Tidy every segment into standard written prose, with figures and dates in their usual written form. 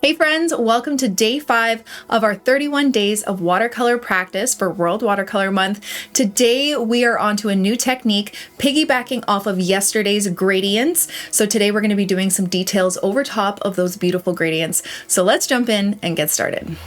Hey friends, welcome to day 5 of our 31 days of watercolor practice for World Watercolor Month. Today we are on to a new technique piggybacking off of yesterday's gradients. So today we're going to be doing some details over top of those beautiful gradients. So let's jump in and get started.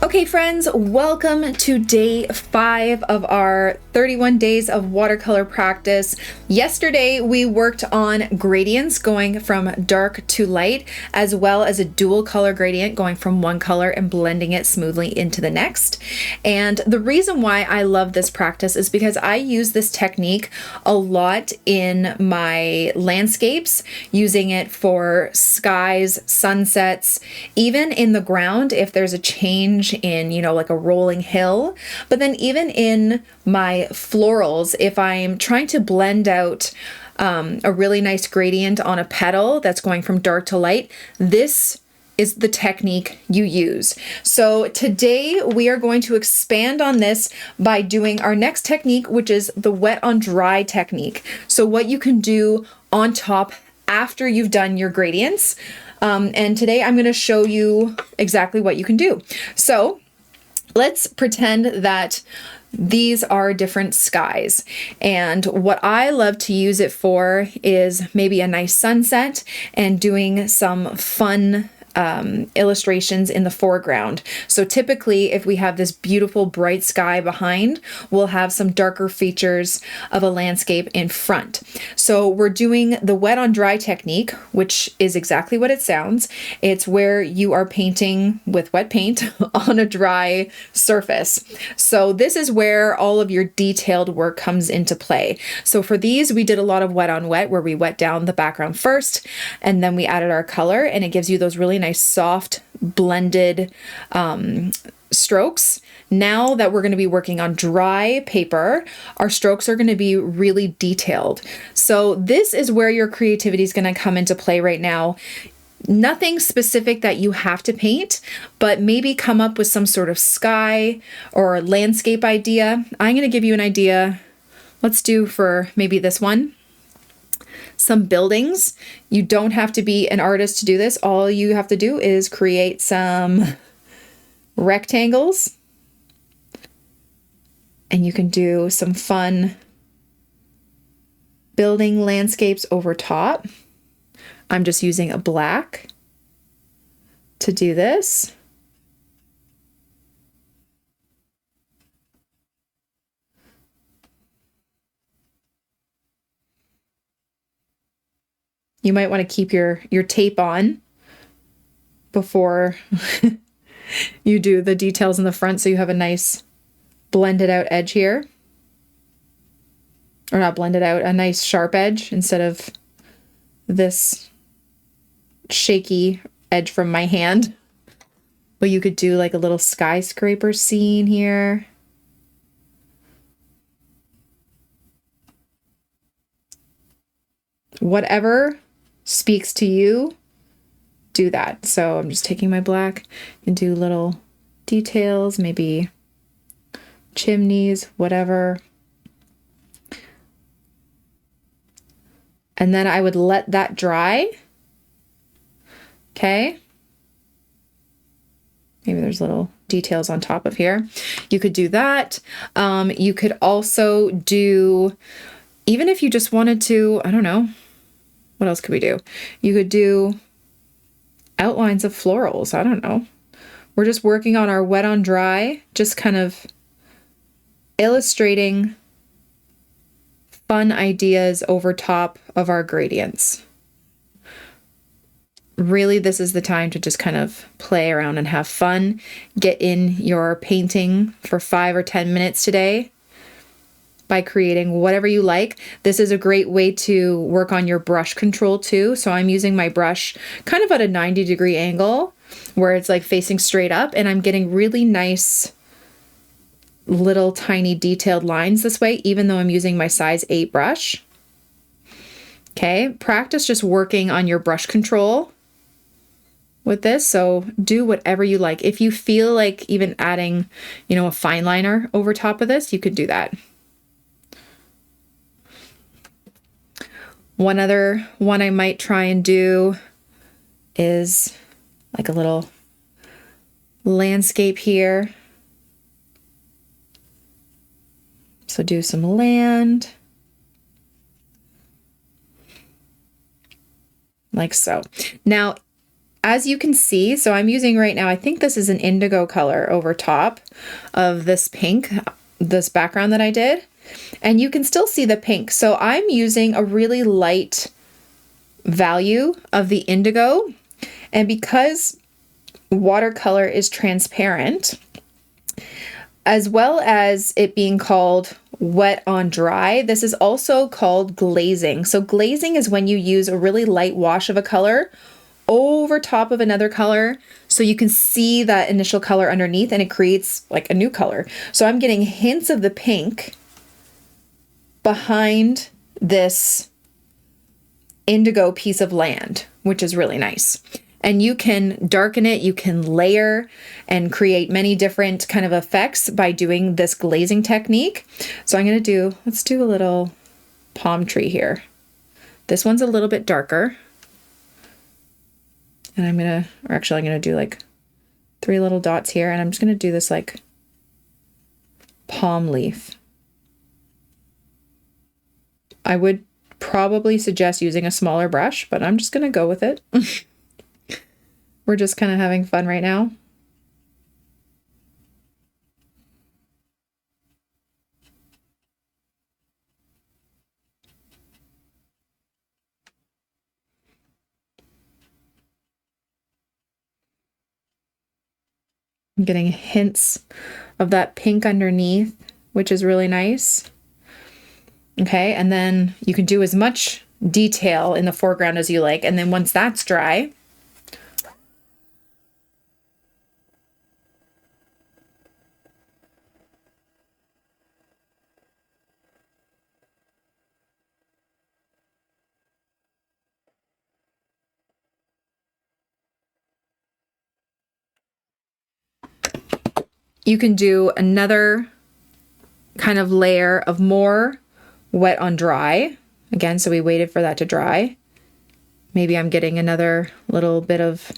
Okay friends, welcome to day 5 of our 31 days of watercolor practice. Yesterday we worked on gradients going from dark to light, as well as a dual color gradient going from one color and blending it smoothly into the next. And the reason why I love this practice is because I use this technique a lot in my landscapes, using it for skies, sunsets, even in the ground if there's a change in, like a rolling hill. But then even in my florals, if I'm trying to blend out a really nice gradient on a petal that's going from dark to light, this is the technique you use. So today we are going to expand on this by doing our next technique, which is the wet on dry technique. So what you can do on top after you've done your gradients. And today I'm going to show you exactly what you can do. So let's pretend that these are different skies. And what I love to use it for is maybe a nice sunset and doing some fun illustrations in the foreground. So typically if we have this beautiful bright sky behind, we'll have some darker features of a landscape in front. So we're doing the wet on dry technique, which is exactly what it sounds. It's where you are painting with wet paint on a dry surface. So this is where all of your detailed work comes into play. So for these, we did a lot of wet on wet, where we wet down the background first, and then we added our color, and it gives you those really nice soft blended strokes. Now that we're going to be working on dry paper, our strokes are going to be really detailed. So this is where your creativity is going to come into play right now. Nothing specific that you have to paint, but maybe come up with some sort of sky or landscape idea. I'm going to give you an idea. Let's do for maybe this one. Some buildings. You don't have to be an artist to do this. All you have to do is create some rectangles, and you can do some fun building landscapes over top. I'm just using a black to do this. You might want to keep your tape on before you do the details in the front, so you have a nice blended out edge here. Or not blended out, a nice sharp edge instead of this shaky edge from my hand. But you could do like a little skyscraper scene here. Whatever speaks to you, do that. So I'm just taking my black and do little details, maybe chimneys, whatever. And then I would let that dry. Okay. Maybe there's little details on top of here. You could do that. You could also do, even if you just wanted to, I don't know, what else could we do? You could do outlines of florals. I don't know. We're just working on our wet on dry, just kind of illustrating fun ideas over top of our gradients. Really, this is the time to just kind of play around and have fun. Get in your painting for 5 or 10 minutes today by creating whatever you like. This is a great way to work on your brush control too. So I'm using my brush kind of at a 90-degree angle where it's like facing straight up, and I'm getting really nice little tiny detailed lines this way, even though I'm using my size 8 brush. Okay, practice just working on your brush control with this, so do whatever you like. If you feel like even adding, you know, a fine liner over top of this, you could do that. One other one I might try and do is like a little landscape here. So do some land. Like so. Now, as you can see, so I'm using right now, I think this is an indigo color over top of this pink, this background that I did. And you can still see the pink. So I'm using a really light value of the indigo. And because watercolor is transparent, as well as it being called wet on dry, this is also called glazing. So glazing is when you use a really light wash of a color over top of another color so you can see that initial color underneath and it creates like a new color. So I'm getting hints of the pink behind this indigo piece of land, which is really nice. And you can darken it, you can layer and create many different kind of effects by doing this glazing technique. So I'm gonna do, let's do a little palm tree here. This one's a little bit darker. And I'm gonna do like 3 little dots here, and I'm just gonna do this like palm leaf. I would probably suggest using a smaller brush, but I'm just gonna go with it. We're just kind of having fun right now. I'm getting hints of that pink underneath, which is really nice. Okay, and then you can do as much detail in the foreground as you like. And then once that's dry, you can do another kind of layer of more wet on dry. Again, so we waited for that to dry. Maybe I'm getting another little bit of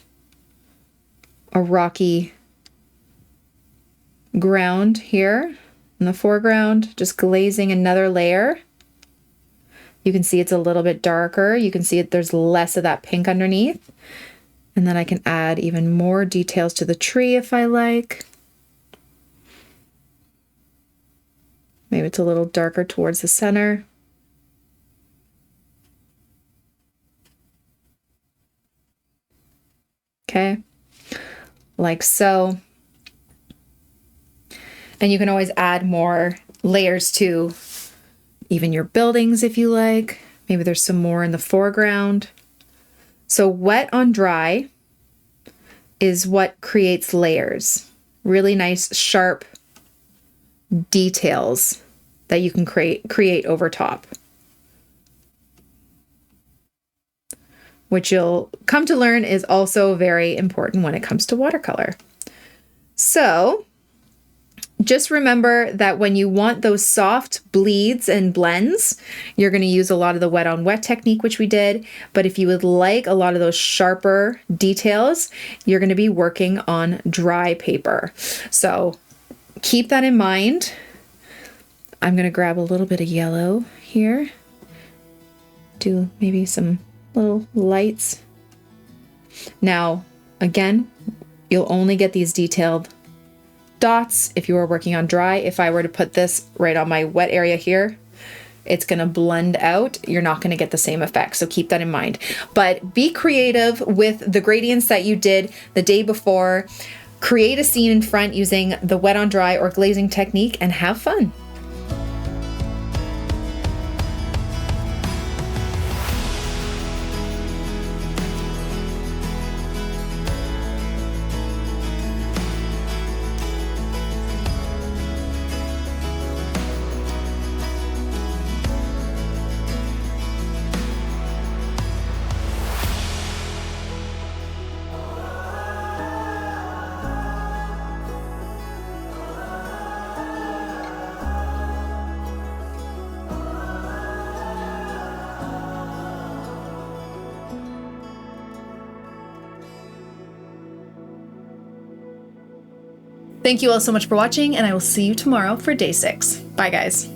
a rocky ground here in the foreground, just glazing another layer. You can see it's a little bit darker. You can see that there's less of that pink underneath. And then I can add even more details to the tree if I like. Maybe it's a little darker towards the center. Okay, like so. And you can always add more layers to even your buildings if you like. Maybe there's some more in the foreground. So wet on dry is what creates layers. Really nice, sharp details that you can create over top, which you'll come to learn is also very important when it comes to watercolor. So just remember that when you want those soft bleeds and blends, you're going to use a lot of the wet on wet technique, which we did. But if you would like a lot of those sharper details, you're going to be working on dry paper. So keep that in mind. I'm going to grab a little bit of yellow here. Do maybe some little lights. Now, again, you'll only get these detailed dots if you are working on dry. If I were to put this right on my wet area here, it's going to blend out. You're not going to get the same effect. So keep that in mind. But be creative with the gradients that you did the day before. Create a scene in front using the wet on dry or glazing technique and have fun. Thank you all so much for watching, and I will see you tomorrow for day 6. Bye, guys.